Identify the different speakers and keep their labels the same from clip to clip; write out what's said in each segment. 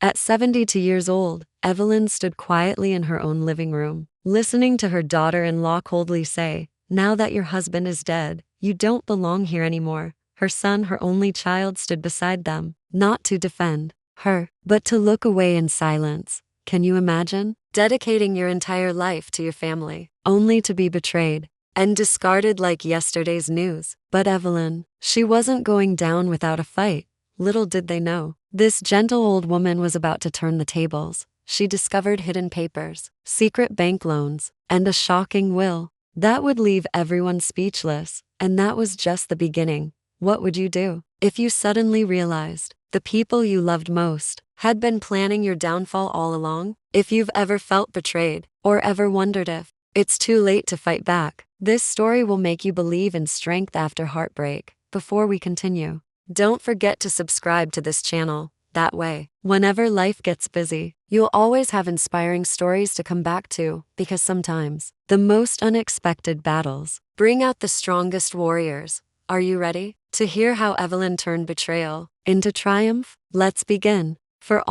Speaker 1: At 72 years old, Evelyn stood quietly in her own living room, listening to her daughter-in-law coldly say, "Now that your husband is dead, you don't belong here anymore." Her son, her only child, stood beside them, not to defend her, but to look away in silence. Can you imagine? Dedicating your entire life to your family, only to be betrayed and discarded like yesterday's news. But Evelyn, she wasn't going down without a fight. Little did they know, this gentle old woman was about to turn the tables. She discovered hidden papers, secret bank loans, and a shocking will that would leave everyone speechless. And that was just the beginning. What would you do if you suddenly realized the people you loved most had been planning your downfall all along? If you've ever felt betrayed, or ever wondered if it's too late to fight back, this story will make you believe in strength after heartbreak. Before we continue, don't forget to subscribe to this channel. That way, whenever life gets busy, you'll always have inspiring stories to come back to, because sometimes the most unexpected battles bring out the strongest warriors. Are you ready to hear how Evelyn turned betrayal into triumph? Let's begin. For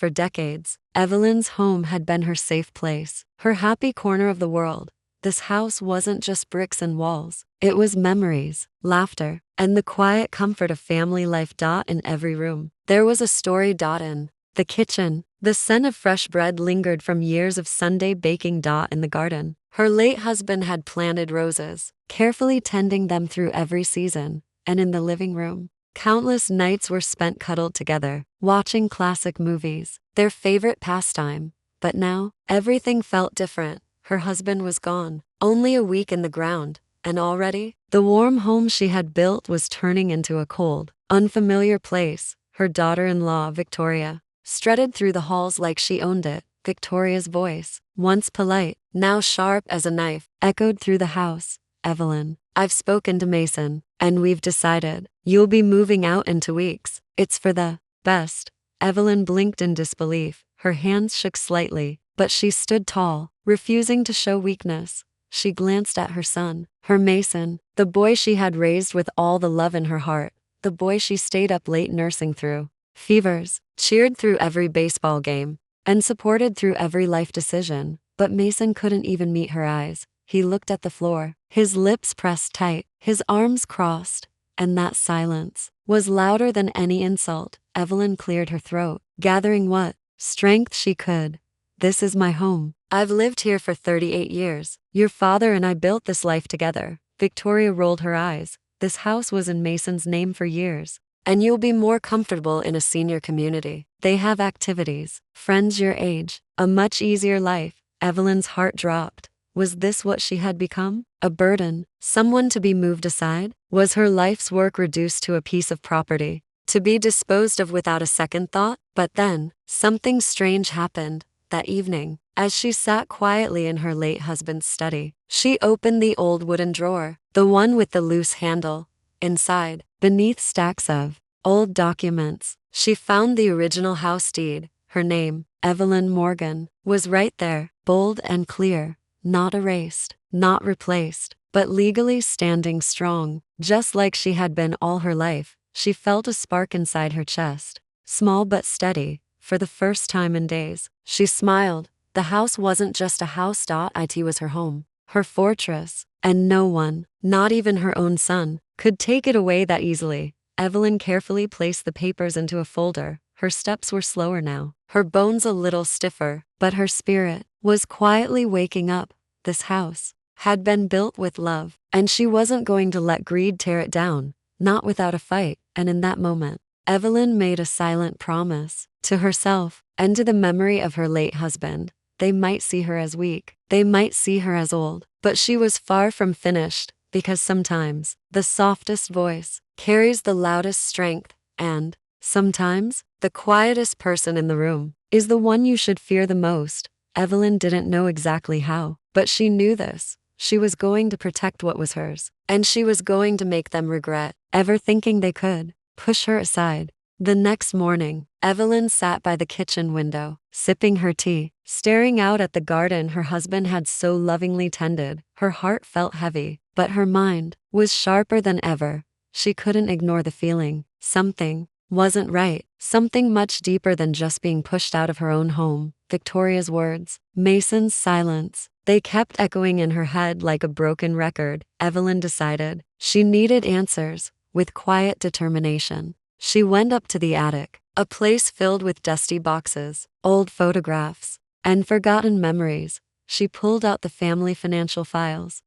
Speaker 1: decades, Evelyn's home had been her safe place, her happy corner of the world. This house wasn't just bricks and walls. It was memories, laughter, and the quiet comfort of family life. In every room, there was a story. In the kitchen, the scent of fresh bread lingered from years of Sunday baking. In the garden, her late husband had planted roses, carefully tending them through every season. And in the living room, countless nights were spent cuddled together, watching classic movies, their favorite pastime. But now, everything felt different. Her husband was gone, only a week in the ground, and already, the warm home she had built was turning into a cold, unfamiliar place. Her daughter-in-law, Victoria, strutted through the halls like she owned it. Victoria's voice, once polite, now sharp as a knife, echoed through the house. "Evelyn, I've spoken to Mason, and we've decided you'll be moving out in 2 weeks. It's for the best." Evelyn blinked in disbelief. Her hands shook slightly, but she stood tall, refusing to show weakness. She glanced at her son, her Mason, the boy she had raised with all the love in her heart, the boy she stayed up late nursing through fevers, cheered through every baseball game, and supported through every life decision. But Mason couldn't even meet her eyes. He looked at the floor, his lips pressed tight, his arms crossed, and that silence was louder than any insult. Evelyn cleared her throat, gathering what strength she could. "This is my home. I've lived here for 38 years. Your father and I built this life together." Victoria rolled her eyes. "This house was in Mason's name for years. And you'll be more comfortable in a senior community. They have activities, friends your age, a much easier life." Evelyn's heart dropped. Was this what she had become? A burden, someone to be moved aside? Was her life's work reduced to a piece of property, to be disposed of without a second thought? But then, something strange happened. That evening, as she sat quietly in her late husband's study, she opened the old wooden drawer, the one with the loose handle. Inside, beneath stacks of old documents, she found the original house deed. Her name, Evelyn Morgan, was right there, bold and clear, not erased, not replaced, but legally standing strong, just like she had been all her life. She felt a spark inside her chest, small but steady. For the first time in days, she smiled. The house wasn't just a house. It was her home, her fortress, and no one, not even her own son, could take it away that easily. Evelyn carefully placed the papers into a folder. Her steps were slower now, her bones a little stiffer, but her spirit was quietly waking up. This house had been built with love, and she wasn't going to let greed tear it down, not without a fight. And in that moment, Evelyn made a silent promise to herself and to the memory of her late husband. They might see her as weak, they might see her as old, but she was far from finished, because sometimes the softest voice carries the loudest strength, and sometimes the quietest person in the room is the one you should fear the most. Evelyn didn't know exactly how, but she knew this. She was going to protect what was hers, and she was going to make them regret ever thinking they could push her aside. The next morning, Evelyn sat by the kitchen window, sipping her tea, staring out at the garden her husband had so lovingly tended. Her heart felt heavy, but her mind was sharper than ever. She couldn't ignore the feeling. Something wasn't right. Something much deeper than just being pushed out of her own home. Victoria's words, Mason's silence, they kept echoing in her head like a broken record. Evelyn decided she needed answers. With quiet determination, she went up to the attic, a place filled with dusty boxes, old photographs, and forgotten memories. She pulled out the family financial files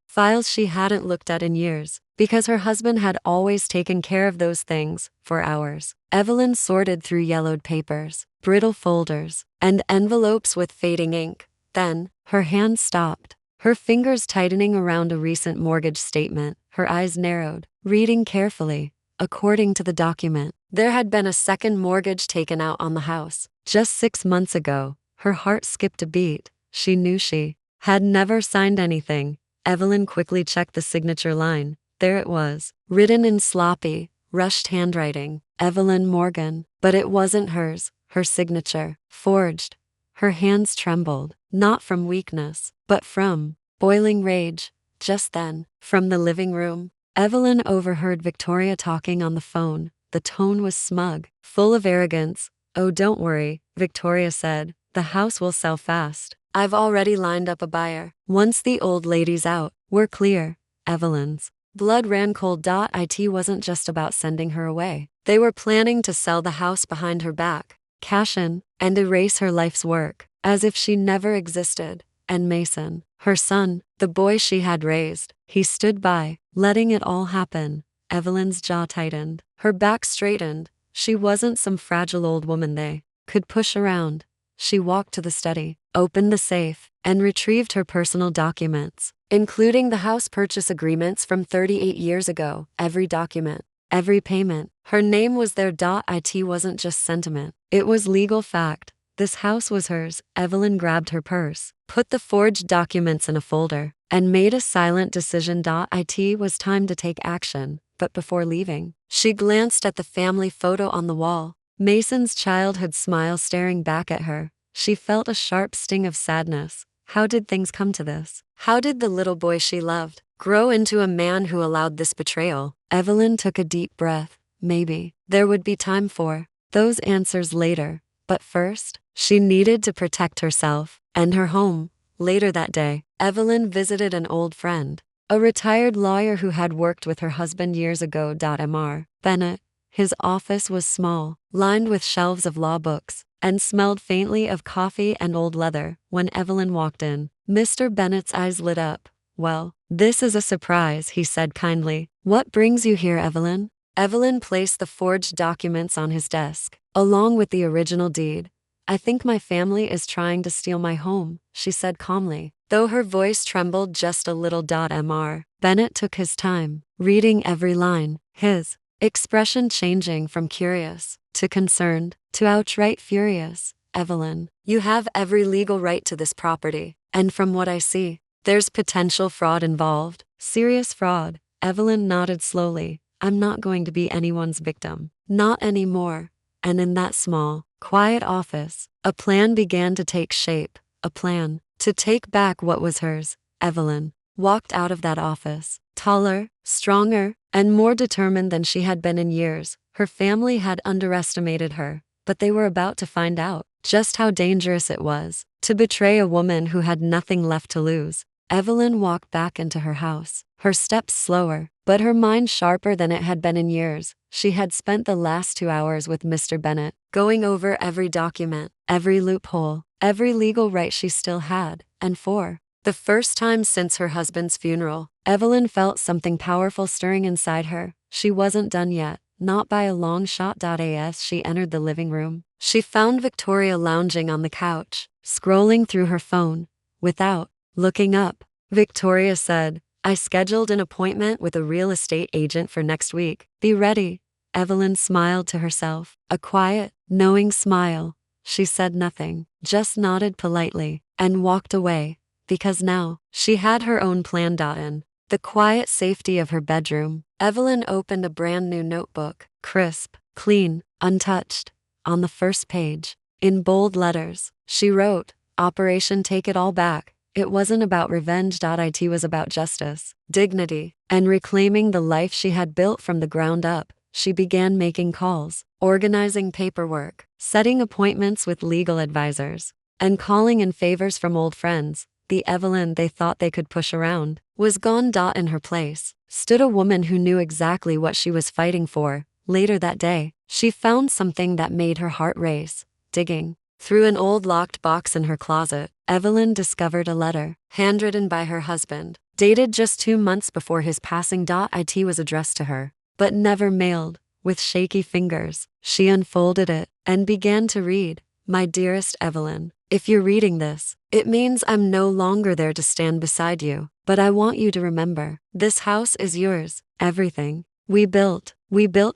Speaker 1: she hadn't looked at in years, because her husband had always taken care of those things. For hours, Evelyn sorted through yellowed papers, brittle folders, and envelopes with fading ink. Then, her hand stopped, her fingers tightening around a recent mortgage statement. Her eyes narrowed, reading carefully. According to the document, there had been a second mortgage taken out on the house just 6 months ago. Her heart skipped a beat. She knew she had never signed anything. Evelyn quickly checked the signature line. There it was, written in sloppy, rushed handwriting, Evelyn Morgan. But it wasn't hers, her signature, forged. Her hands trembled, not from weakness, but from boiling rage. Just then, from the living room, Evelyn overheard Victoria talking on the phone. The tone was smug, full of arrogance. "Oh, don't worry," Victoria said. "The house will sell fast. I've already lined up a buyer. Once the old lady's out, we're clear." Evelyn's blood ran cold. It wasn't just about sending her away. They were planning to sell the house behind her back, cash in, and erase her life's work, as if she never existed. And Mason, her son, the boy she had raised, he stood by, letting it all happen. Evelyn's jaw tightened, her back straightened. She wasn't some fragile old woman they could push around. She walked to the study, opened the safe, and retrieved her personal documents, including the house purchase agreements from 38 years ago. Every document, every payment, her name was there. It wasn't just sentiment, it was legal fact. This house was hers. Evelyn grabbed her purse, put the forged documents in a folder, and made a silent decision. It was time to take action. But before leaving, she glanced at the family photo on the wall. Mason's childhood smile staring back at her. She felt a sharp sting of sadness. How did things come to this? How did the little boy she loved grow into a man who allowed this betrayal? Evelyn took a deep breath. Maybe there would be time for those answers later. But first, she needed to protect herself and her home. Later that day, Evelyn visited an old friend, a retired lawyer who had worked with her husband years ago. Mr. Bennett. His office was small, lined with shelves of law books, and smelled faintly of coffee and old leather. When Evelyn walked in, Mr. Bennett's eyes lit up. "Well, this is a surprise," he said kindly. "What brings you here, Evelyn?" Evelyn placed the forged documents on his desk, along with the original deed. "I think my family is trying to steal my home," she said calmly, though her voice trembled just a little. Mr. Bennett took his time, reading every line, his expression changing from curious to concerned to outright furious. "Evelyn, you have every legal right to this property, and from what I see, there's potential fraud involved." "Serious fraud?" Evelyn nodded slowly. "I'm not going to be anyone's victim. Not anymore." And in that small, quiet office, a plan began to take shape. A plan to take back what was hers. Evelyn walked out of that office, taller, stronger, and more determined than she had been in years. Her family had underestimated her, but they were about to find out just how dangerous it was to betray a woman who had nothing left to lose. Evelyn walked back into her house, her steps slower, but her mind sharper than it had been in years. She had spent the last 2 hours with Mr. Bennett, going over every document, every loophole, every legal right she still had. And for the first time since her husband's funeral, Evelyn felt something powerful stirring inside her. She wasn't done yet, not by a long shot. As she entered the living room, she found Victoria lounging on the couch, scrolling through her phone. Without looking up, Victoria said, "I scheduled an appointment with a real estate agent for next week. Be ready." Evelyn smiled to herself, a quiet, knowing smile. She said nothing, just nodded politely, and walked away, because now she had her own plan. In the quiet safety of her bedroom, Evelyn opened a brand new notebook, crisp, clean, untouched. On the first page, in bold letters, she wrote, "Operation Take It All Back." It wasn't about revenge. It was about justice, dignity, and reclaiming the life she had built from the ground up. she began making calls, organizing paperwork, setting appointments with legal advisors, and calling in favors from old friends. The Evelyn they thought they could push around was gone. In her place stood a woman who knew exactly what she was fighting for. Later that day, she found something that made her heart race. Digging through an old locked box in her closet, Evelyn discovered a letter, handwritten by her husband, dated just 2 months before his passing. It was addressed to her, but never mailed. With shaky fingers, she unfolded it and began to read. My dearest Evelyn, if you're reading this, it means I'm no longer there to stand beside you, but I want you to remember, this house is yours, everything. We built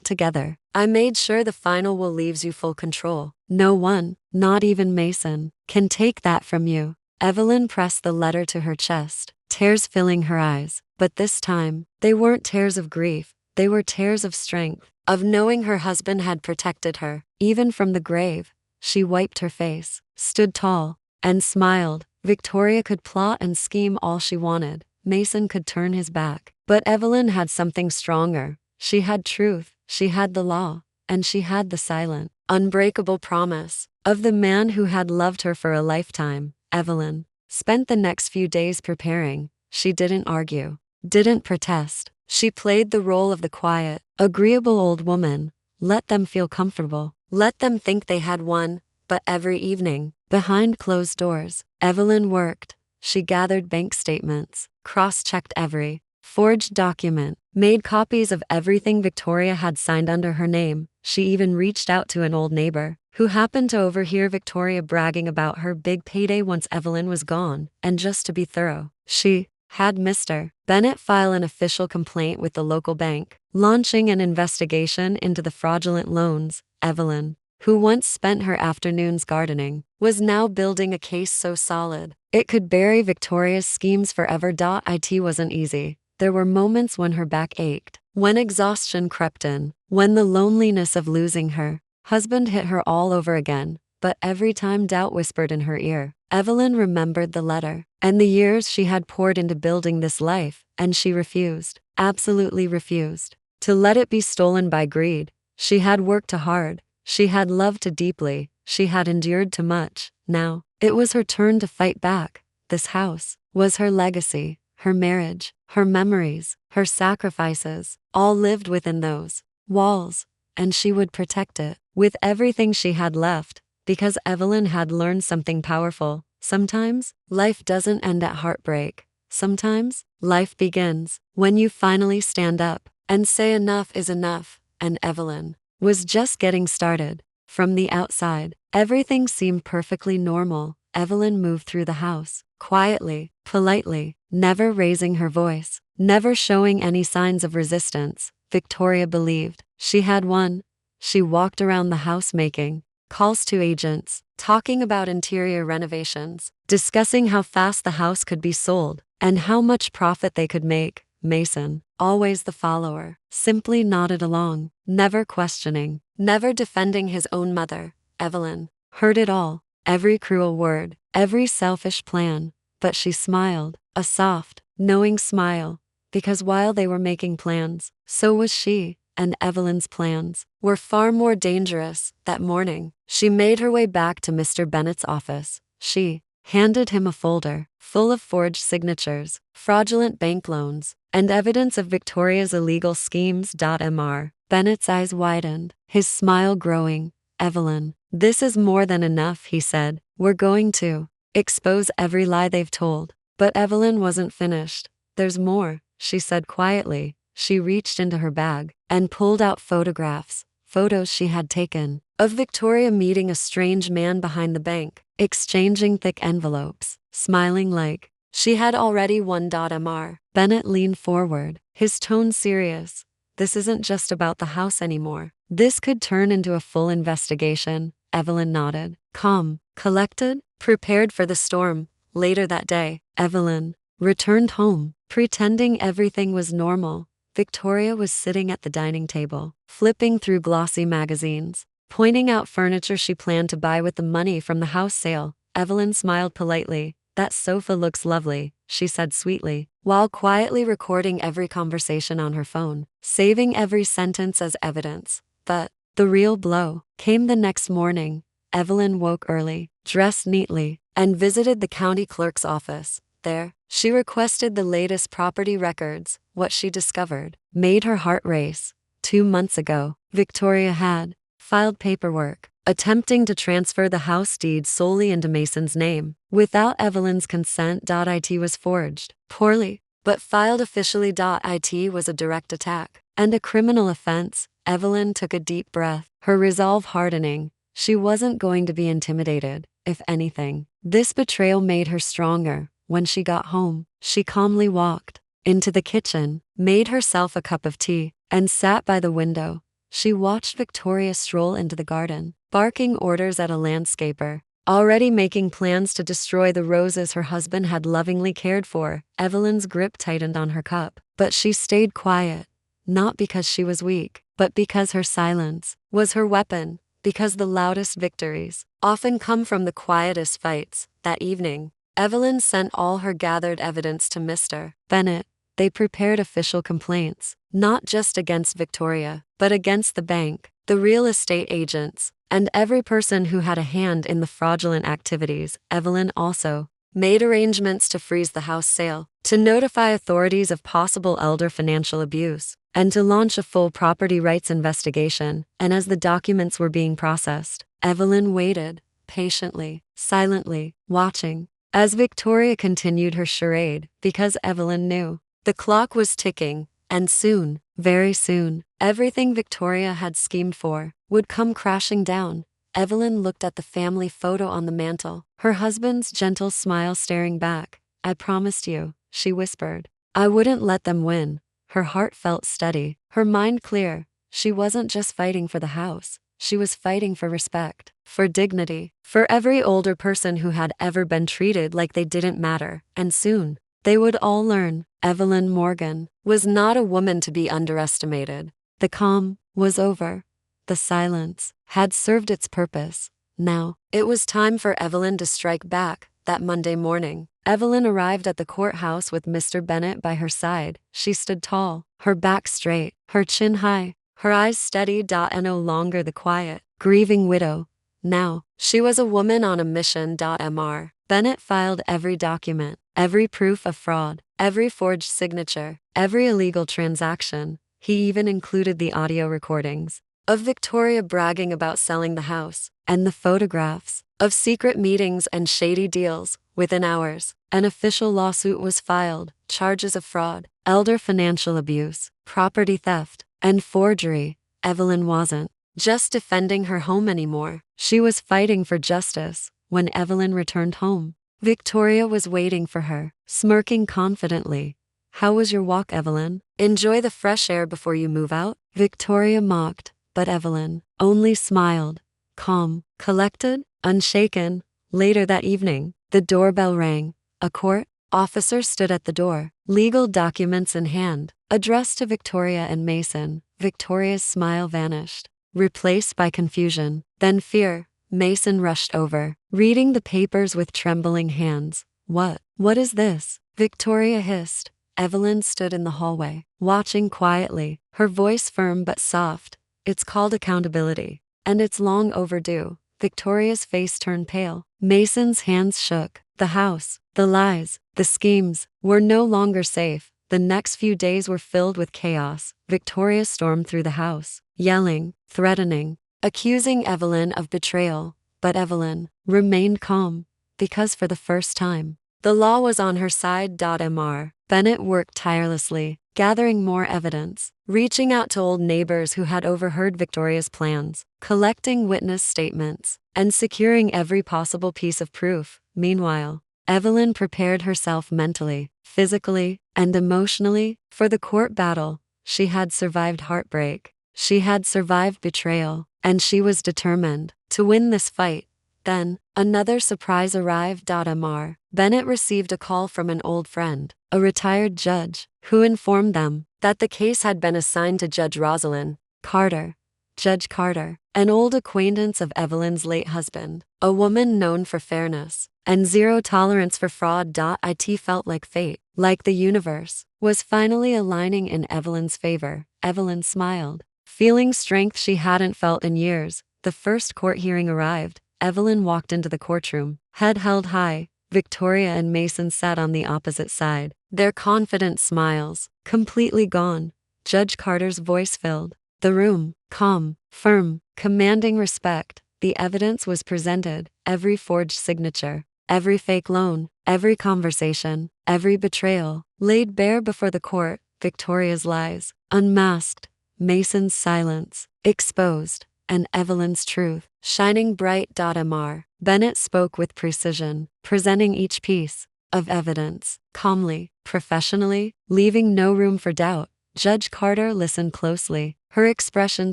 Speaker 1: together. I made sure the final will leaves you full control. No one, not even Mason, can take that from you. Evelyn pressed the letter to her chest, tears filling her eyes, but this time, they weren't tears of grief, they were tears of strength, of knowing her husband had protected her, even from the grave. She wiped her face, stood tall, and smiled. Victoria could plot and scheme all she wanted. Mason could turn his back, but Evelyn had something stronger. She had truth, she had the law, and she had the silent, unbreakable promise of the man who had loved her for a lifetime. Evelyn spent the next few days preparing. She didn't argue, didn't protest. She played the role of the quiet, agreeable old woman. Let them feel comfortable. Let them think they had won. But every evening, behind closed doors, Evelyn worked. She gathered bank statements, cross-checked every forged document, made copies of everything Victoria had signed under her name. She even reached out to an old neighbor who happened to overhear Victoria bragging about her big payday once Evelyn was gone, and just to be thorough, she had Mr. Bennett file an official complaint with the local bank, launching an investigation into the fraudulent loans. Evelyn, who once spent her afternoons gardening, was now building a case so solid it could bury Victoria's schemes forever. It wasn't easy. There were moments when her back ached, when exhaustion crept in, when the loneliness of losing her husband hit her all over again. But every time doubt whispered in her ear, Evelyn remembered the letter and the years she had poured into building this life, and she refused, absolutely refused, to let it be stolen by greed. She had worked too hard, she had loved too deeply, she had endured too much. Now, it was her turn to fight back. This house was her legacy, her marriage, her memories, her sacrifices, all lived within those walls, and she would protect it with everything she had left, because Evelyn had learned something powerful. Sometimes, life doesn't end at heartbreak. Sometimes, life begins when you finally stand up and say enough is enough, and Evelyn was just getting started. From the outside, everything seemed perfectly normal. Evelyn moved through the house, quietly, politely, never raising her voice, never showing any signs of resistance. Victoria believed she had won. She walked around the house making calls to agents, talking about interior renovations, discussing how fast the house could be sold, and how much profit they could make. Mason, always the follower, simply nodded along, never questioning, never defending his own mother. Evelyn heard it all, every cruel word, every selfish plan, but she smiled, a soft, knowing smile, because while they were making plans, so was she, and Evelyn's plans were far more dangerous. That morning, she made her way back to Mr. Bennett's office. She handed him a folder full of forged signatures, fraudulent bank loans, and evidence of Victoria's illegal schemes. Mr. Bennett's eyes widened, his smile growing. Evelyn, this is more than enough, he said. We're going to expose every lie they've told. But Evelyn wasn't finished. There's more, she said quietly. She reached into her bag and pulled out photographs, photos she had taken, of Victoria meeting a strange man behind the bank, exchanging thick envelopes, smiling like she had already won. Mr. Bennett leaned forward, his tone serious. This isn't just about the house anymore. This could turn into a full investigation. Evelyn nodded, calm, collected, prepared for the storm. Later that day, Evelyn returned home, pretending everything was normal. Victoria was sitting at the dining table, flipping through glossy magazines, pointing out furniture she planned to buy with the money from the house sale. Evelyn smiled politely. That sofa looks lovely, she said sweetly, while quietly recording every conversation on her phone, saving every sentence as evidence. But the real blow came the next morning. Evelyn woke early, dressed neatly, and visited the county clerk's office. There, she requested the latest property records. What she discovered made her heart race. 2 months ago, Victoria had filed paperwork attempting to transfer the house deed solely into Mason's name. Without Evelyn's consent. It was forged, poorly, but filed officially. It was a direct attack and a criminal offense. Evelyn took a deep breath, her resolve hardening. She wasn't going to be intimidated. If anything, this betrayal made her stronger. When she got home, she calmly walked into the kitchen, made herself a cup of tea, and sat by the window. She watched Victoria stroll into the garden, barking orders at a landscaper, already making plans to destroy the roses her husband had lovingly cared for. Evelyn's grip tightened on her cup, but she stayed quiet, not because she was weak, but because her silence was her weapon, because the loudest victories often come from the quietest fights. That evening, Evelyn sent all her gathered evidence to Mr. Bennett. They prepared official complaints, not just against Victoria, but against the bank, the real estate agents, and every person who had a hand in the fraudulent activities. Evelyn also made arrangements to freeze the house sale, to notify authorities of possible elder financial abuse, and to launch a full property rights investigation. And as the documents were being processed, Evelyn waited, patiently, silently, watching, as Victoria continued her charade, because Evelyn knew the clock was ticking, and soon, very soon, everything Victoria had schemed for would come crashing down. Evelyn looked at the family photo on the mantel, her husband's gentle smile staring back. "I promised you," she whispered, "I wouldn't let them win." Her heart felt steady, her mind clear. She wasn't just fighting for the house, she was fighting for respect, for dignity, for every older person who had ever been treated like they didn't matter. And soon, they would all learn. Evelyn Morgan was not a woman to be underestimated. The calm was over. The silence had served its purpose. Now, it was time for Evelyn to strike back. That Monday morning, Evelyn arrived at the courthouse with Mr. Bennett by her side. She stood tall, her back straight, her chin high, her eyes steady. And no longer the quiet, grieving widow. Now, she was a woman on a mission. Mr. Bennett filed every document, every proof of fraud, every forged signature, every illegal transaction. He even included the audio recordings of Victoria bragging about selling the house, and the photographs of secret meetings and shady deals. Within hours, an official lawsuit was filed, charges of fraud, elder financial abuse, property theft, and forgery. Evelyn wasn't just defending her home anymore. She was fighting for justice. When Evelyn returned home, Victoria was waiting for her, smirking confidently. "How was your walk, Evelyn? Enjoy the fresh air before you move out?" Victoria mocked, but Evelyn only smiled, calm, collected, unshaken. Later that evening, the doorbell rang. A court officer stood at the door, legal documents in hand, addressed to Victoria and Mason. Victoria's smile vanished, replaced by confusion, then fear. Mason rushed over, reading the papers with trembling hands. What is this?" Victoria hissed. Evelyn stood in the hallway, watching quietly, her voice firm but soft. "It's called accountability, and it's long overdue." Victoria's face turned pale. Mason's hands shook. The house, the lies, the schemes, were no longer safe. The next few days were filled with chaos. Victoria stormed through the house, yelling, threatening, accusing Evelyn of betrayal. But Evelyn remained calm, because for the first time, the law was on her side. Mr. Bennett worked tirelessly, gathering more evidence, reaching out to old neighbors who had overheard Victoria's plans, collecting witness statements, and securing every possible piece of proof. Meanwhile, Evelyn prepared herself mentally, physically, and emotionally for the court battle. She had survived heartbreak, she had survived betrayal, and she was determined to win this fight. Then, another surprise arrived. Mr. Bennett received a call from an old friend, a retired judge, who informed them that the case had been assigned to Judge Rosalind Carter. Judge Carter, an old acquaintance of Evelyn's late husband, a woman known for fairness, and zero tolerance for fraud. It felt like fate, like the universe, was finally aligning in Evelyn's favor. Evelyn smiled, feeling strength she hadn't felt in years. The first court hearing arrived. Evelyn walked into the courtroom, head held high. Victoria and Mason sat on the opposite side, their confident smiles completely gone. Judge Carter's voice filled the room, calm, firm, commanding respect. The evidence was presented, every forged signature, every fake loan, every conversation, every betrayal, laid bare before the court. Victoria's lies, unmasked, Mason's silence, exposed, and Evelyn's truth, shining bright. Mr. Bennett spoke with precision, presenting each piece of evidence, calmly, professionally, leaving no room for doubt. Judge Carter listened closely, her expression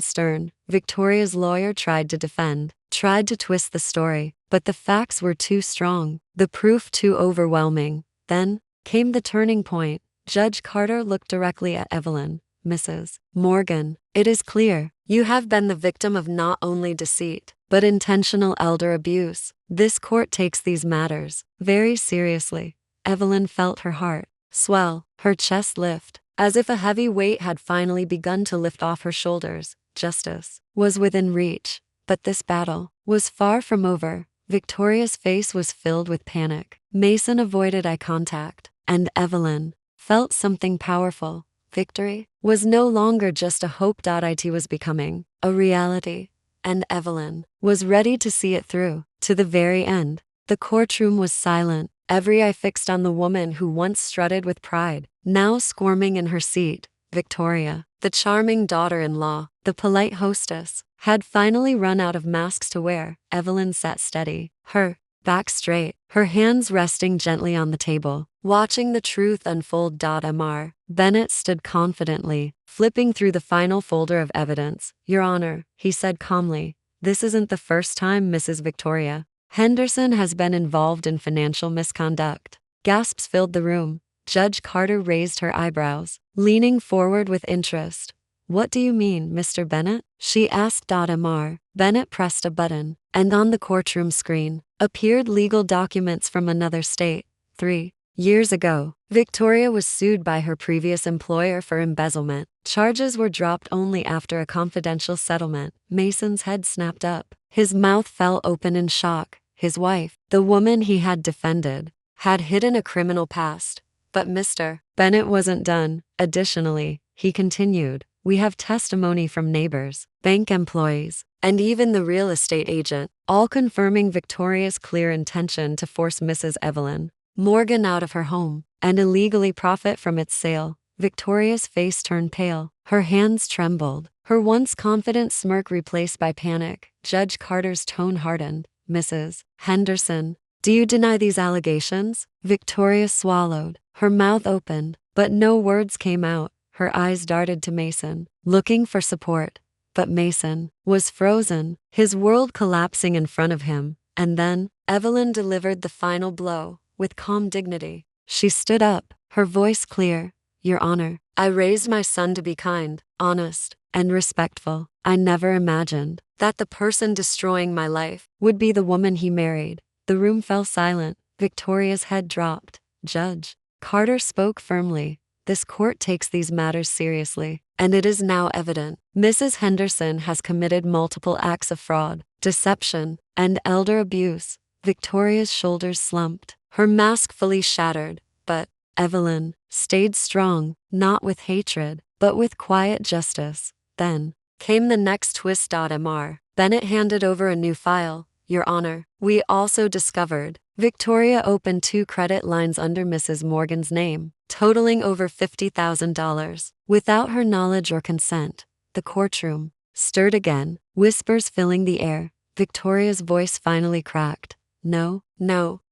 Speaker 1: stern. Victoria's lawyer tried to defend, tried to twist the story, but the facts were too strong, the proof too overwhelming. Then came the turning point. Judge Carter looked directly at Evelyn. Mrs. Morgan, it is clear, you have been the victim of not only deceit, but intentional elder abuse. This court takes these matters very seriously. Evelyn felt her heart swell, her chest lift, as if a heavy weight had finally begun to lift off her shoulders. Justice was within reach, but this battle was far from over. Victoria's face was filled with panic. Mason avoided eye contact, and Evelyn felt something powerful. Victory was no longer just a hope. It was becoming a reality, and Evelyn was ready to see it through to the very end. The courtroom was silent, every eye fixed on the woman who once strutted with pride, now squirming in her seat. Victoria, the charming daughter-in-law, the polite hostess, had finally run out of masks to wear. Evelyn sat steady, her back straight, her hands resting gently on the table, watching the truth unfold. Mr. Bennett stood confidently, flipping through the final folder of evidence. Your Honor, he said calmly, this isn't the first time Mrs. Victoria Henderson has been involved in financial misconduct. Gasps filled the room. Judge Carter raised her eyebrows, leaning forward with interest. What do you mean, Mr. Bennett? She asked. Mr. Bennett pressed a button, and on the courtroom screen appeared legal documents from another state. 3 years ago, Victoria was sued by her previous employer for embezzlement. Charges were dropped only after a confidential settlement. Mason's head snapped up. His mouth fell open in shock. His wife, the woman he had defended, had hidden a criminal past. But Mr. Bennett wasn't done. Additionally, he continued, we have testimony from neighbors, bank employees, and even the real estate agent, all confirming Victoria's clear intention to force Mrs. Evelyn Morgan out of her home and illegally profit from its sale. Victoria's face turned pale, her hands trembled, her once confident smirk replaced by panic. Judge Carter's tone hardened. Mrs. Henderson, do you deny these allegations? Victoria swallowed, her mouth opened, but no words came out. Her eyes darted to Mason, looking for support. But Mason was frozen, his world collapsing in front of him. And then, Evelyn delivered the final blow, with calm dignity. She stood up, her voice clear. Your Honor, I raised my son to be kind, honest, and respectful. I never imagined that the person destroying my life would be the woman he married. The room fell silent. Victoria's head dropped. Judge Carter spoke firmly. This court takes these matters seriously, and it is now evident Mrs. Henderson has committed multiple acts of fraud, deception, and elder abuse. Victoria's shoulders slumped, her mask fully shattered, but Evelyn stayed strong, not with hatred, but with quiet justice. Then came the next twist. Mr. Bennett handed over a new file. Your Honor, we also discovered Victoria opened 2 credit lines under Mrs. Morgan's name, totaling over $50,000, without her knowledge or consent. The courtroom stirred again, whispers filling the air. Victoria's voice finally cracked. No,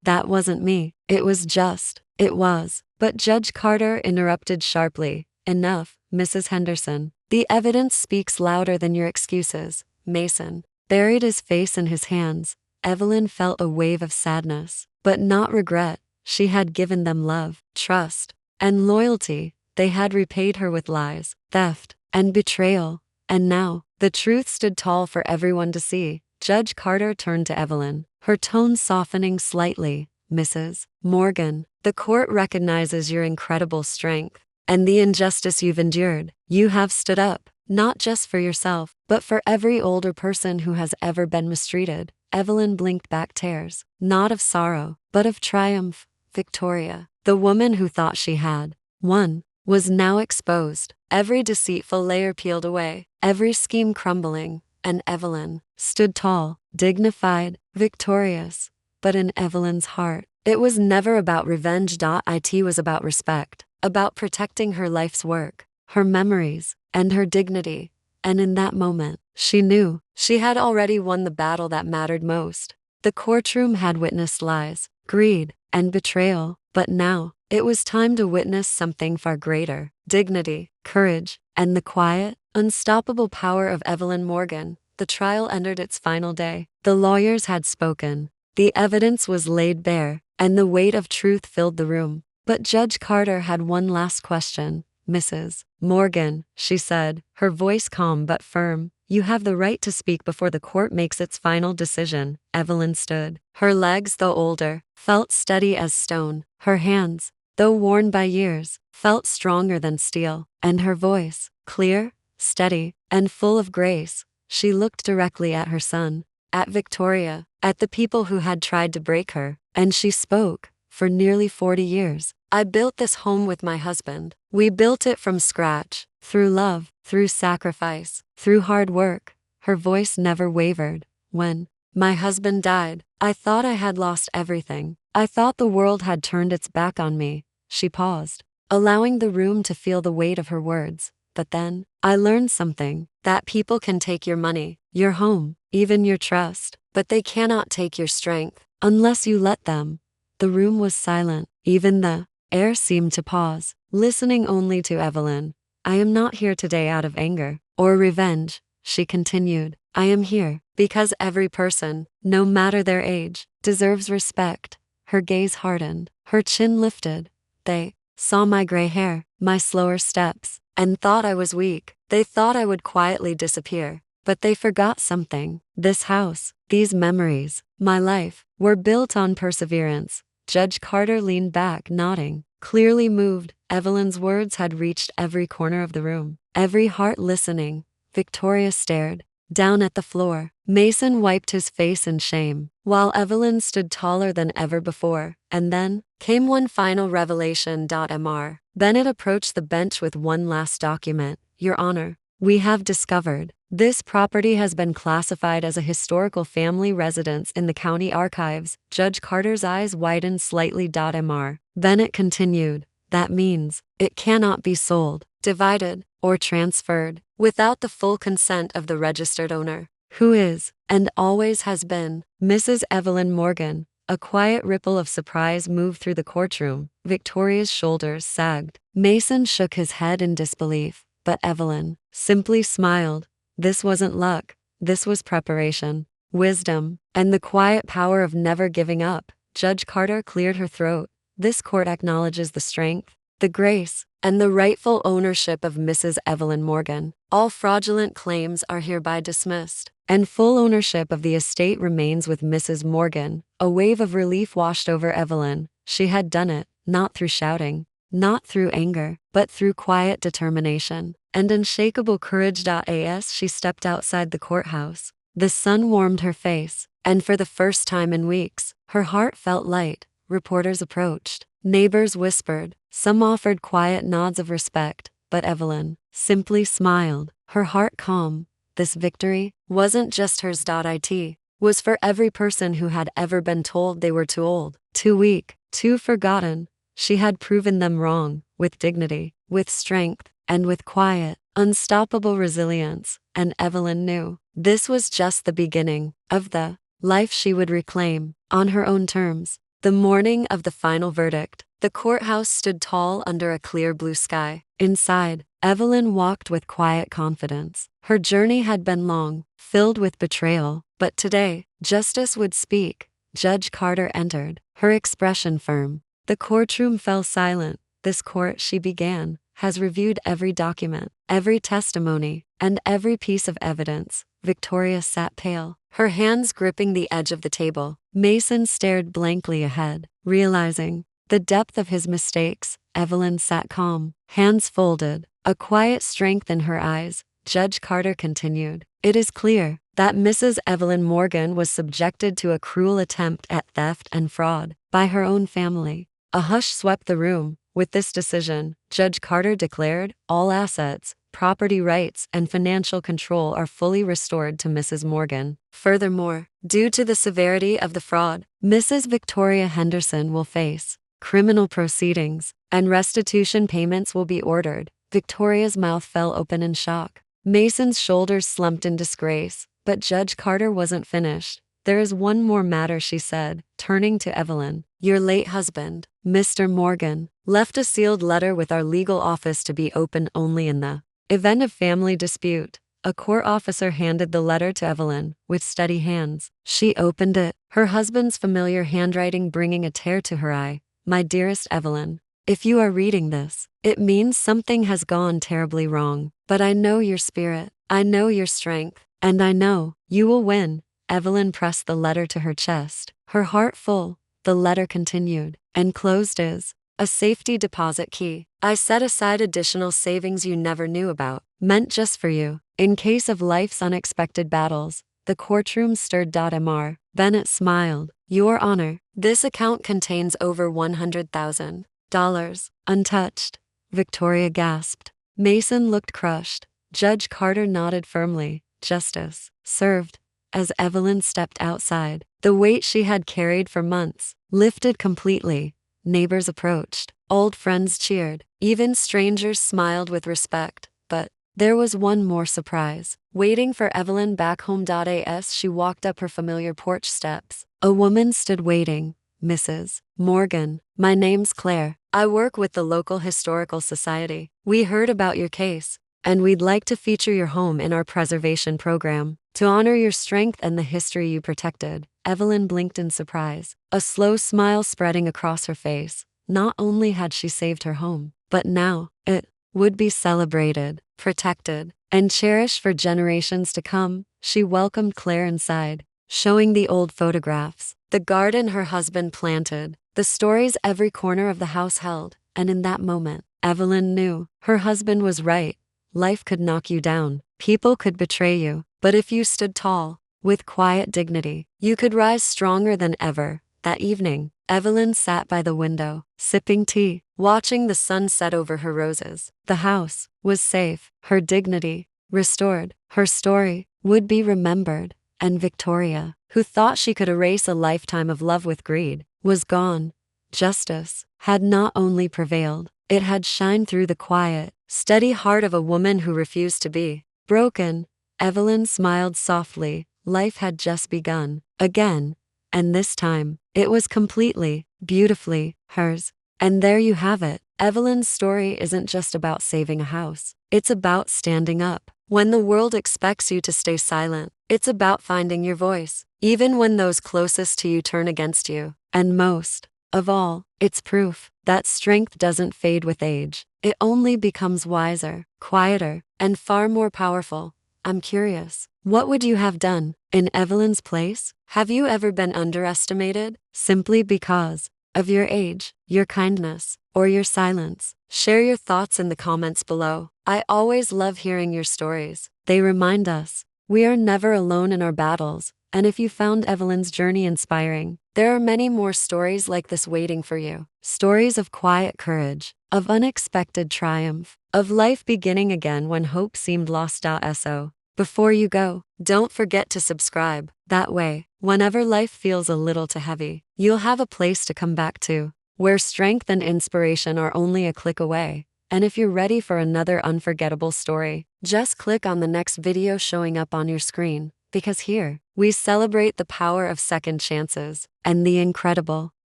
Speaker 1: that wasn't me. It was. But Judge Carter interrupted sharply. Enough, Mrs. Henderson. The evidence speaks louder than your excuses. Mason buried his face in his hands. Evelyn felt a wave of sadness, but not regret. She had given them love, trust, and loyalty. They had repaid her with lies, theft, and betrayal. And now, the truth stood tall for everyone to see. Judge Carter turned to Evelyn. her tone softening slightly. Mrs. Morgan, the court recognizes your incredible strength and the injustice you've endured. You have stood up, not just for yourself, but for every older person who has ever been mistreated. Evelyn blinked back tears, not of sorrow, but of triumph. Victoria, the woman who thought she had won, was now exposed, every deceitful layer peeled away, every scheme crumbling, and Evelyn stood tall, dignified, victorious. But in Evelyn's heart, it was never about revenge. It was about respect, about protecting her life's work, her memories, and her dignity. And in that moment, she knew she had already won the battle that mattered most. The courtroom had witnessed lies, greed, and betrayal, but now, it was time to witness something far greater: dignity, courage, and the quiet, unstoppable power of Evelyn Morgan. The trial entered its final day. The lawyers had spoken. The evidence was laid bare, and the weight of truth filled the room. But Judge Carter had one last question. Mrs. Morgan, she said, her voice calm but firm, you have the right to speak before the court makes its final decision. Evelyn stood. Her legs, though older, felt steady as stone. Her hands, though worn by years, felt stronger than steel. And her voice, clear, steady, and full of grace. She looked directly at her son, at Victoria, at the people who had tried to break her, and she spoke. For nearly 40 years, I built this home with my husband. We built it from scratch, through love, through sacrifice, through hard work. Her voice never wavered. When my husband died, I thought I had lost everything. I thought the world had turned its back on me. She paused, allowing the room to feel the weight of her words. But then, I learned something, that people can take your money, your home, even your trust, but they cannot take your strength, unless you let them. The room was silent, even the air seemed to pause, listening only to Evelyn. I am not here today out of anger or revenge, she continued. I am here because every person, no matter their age, deserves respect. Her gaze hardened, her chin lifted. They saw my gray hair, my slower steps, and thought I was weak. They thought I would quietly disappear. But they forgot something. This house, these memories, my life, were built on perseverance. Judge Carter leaned back, nodding, clearly moved. Evelyn's words had reached every corner of the room, every heart listening. Victoria stared down at the floor. Mason wiped his face in shame, while Evelyn stood taller than ever before. And then came one final revelation. Mr. Bennett approached the bench with one last document. Your Honor, we have discovered this property has been classified as a historical family residence in the county archives. Judge Carter's eyes widened slightly. Mr. Bennett continued, that means it cannot be sold, divided, or transferred without the full consent of the registered owner, who is, and always has been, Mrs. Evelyn Morgan. A quiet ripple of surprise moved through the courtroom. Victoria's shoulders sagged. Mason shook his head in disbelief, but Evelyn simply smiled. This wasn't luck. This was preparation, wisdom, and the quiet power of never giving up. Judge Carter cleared her throat. This court acknowledges the strength, the grace, and the rightful ownership of Mrs. Evelyn Morgan. All fraudulent claims are hereby dismissed, and full ownership of the estate remains with Mrs. Morgan. A wave of relief washed over Evelyn. She had done it, not through shouting, not through anger, but through quiet determination and unshakable courage. As she stepped outside the courthouse, the sun warmed her face, and for the first time in weeks, her heart felt light. Reporters approached, neighbors whispered, some offered quiet nods of respect, but Evelyn simply smiled, her heart calm. This victory wasn't just hers. It was for every person who had ever been told they were too old, too weak, too forgotten. She had proven them wrong, with dignity, with strength, and with quiet, unstoppable resilience. And Evelyn knew this was just the beginning of the life she would reclaim, on her own terms. The morning of the final verdict, the courthouse stood tall under a clear blue sky. Inside, Evelyn walked with quiet confidence. Her journey had been long, filled with betrayal, but today, justice would speak. Judge Carter entered, her expression firm. The courtroom fell silent. This court, she began, has reviewed every document, every testimony, and every piece of evidence. Victoria sat pale, her hands gripping the edge of the table. Mason stared blankly ahead, realizing the depth of his mistakes. Evelyn sat calm, hands folded, a quiet strength in her eyes. Judge Carter continued, "It is clear that Mrs. Evelyn Morgan was subjected to a cruel attempt at theft and fraud by her own family." A hush swept the room. With this decision, Judge Carter declared, all assets, property rights, and financial control are fully restored to Mrs. Morgan. Furthermore, due to the severity of the fraud, Mrs. Victoria Henderson will face criminal proceedings, and restitution payments will be ordered. Victoria's mouth fell open in shock. Mason's shoulders slumped in disgrace, but Judge Carter wasn't finished. "There is one more matter," she said, turning to Evelyn. "Your late husband, Mr. Morgan, left a sealed letter with our legal office to be opened only in the event of family dispute." A court officer handed the letter to Evelyn, with steady hands. She opened it, her husband's familiar handwriting bringing a tear to her eye. "My dearest Evelyn, if you are reading this, it means something has gone terribly wrong. But I know your spirit, I know your strength, and I know you will win." Evelyn pressed the letter to her chest, her heart full. The letter continued, "Enclosed is a safety deposit key. I set aside additional savings you never knew about, meant just for you, in case of life's unexpected battles." The courtroom stirred. Mr. Bennett smiled. "Your Honor, this account contains over $100,000. Untouched." Victoria gasped. Mason looked crushed. Judge Carter nodded firmly. "Justice served." As Evelyn stepped outside, the weight she had carried for months lifted completely. Neighbors approached, old friends cheered, even strangers smiled with respect. But there was one more surprise waiting for Evelyn back home. As she walked up her familiar porch steps, a woman stood waiting. "Mrs. Morgan, my name's Claire. I work with the local historical society. We heard about your case, and we'd like to feature your home in our preservation program to honor your strength and the history you protected." Evelyn blinked in surprise, a slow smile spreading across her face. Not only had she saved her home, but now it would be celebrated, protected, and cherished for generations to come. She welcomed Claire inside, showing the old photographs, the garden her husband planted, the stories every corner of the house held. And in that moment, Evelyn knew her husband was right. Life could knock you down, people could betray you, but if you stood tall, with quiet dignity, you could rise stronger than ever. That evening, Evelyn sat by the window, sipping tea, watching the sun set over her roses. The house was safe, her dignity restored, her story would be remembered. And Victoria, who thought she could erase a lifetime of love with greed, was gone. Justice had not only prevailed, it had shined through the quiet, steady heart of a woman who refused to be broken. Evelyn smiled softly. Life had just begun again, and this time, it was completely, beautifully hers. And there you have it. Evelyn's story isn't just about saving a house. It's about standing up when the world expects you to stay silent. It's about finding your voice, even when those closest to you turn against you. And most of all, it's proof that strength doesn't fade with age. It only becomes wiser, quieter, and far more powerful. I'm curious, what would you have done in Evelyn's place? Have you ever been underestimated simply because of your age, your kindness, or your silence? Share your thoughts in the comments below. I always love hearing your stories. They remind us we are never alone in our battles. And if you found Evelyn's journey inspiring, there are many more stories like this waiting for you. Stories of quiet courage, of unexpected triumph, of life beginning again when hope seemed lost. So, before you go, don't forget to subscribe. That way, whenever life feels a little too heavy, you'll have a place to come back to, where strength and inspiration are only a click away. And if you're ready for another unforgettable story, just click on the next video showing up on your screen, because here, we celebrate the power of second chances and the incredible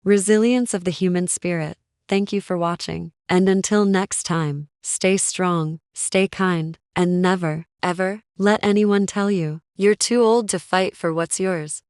Speaker 1: resilience of the human spirit. Thank you for watching, and until next time, stay strong, stay kind, and never, ever, let anyone tell you you're too old to fight for what's yours.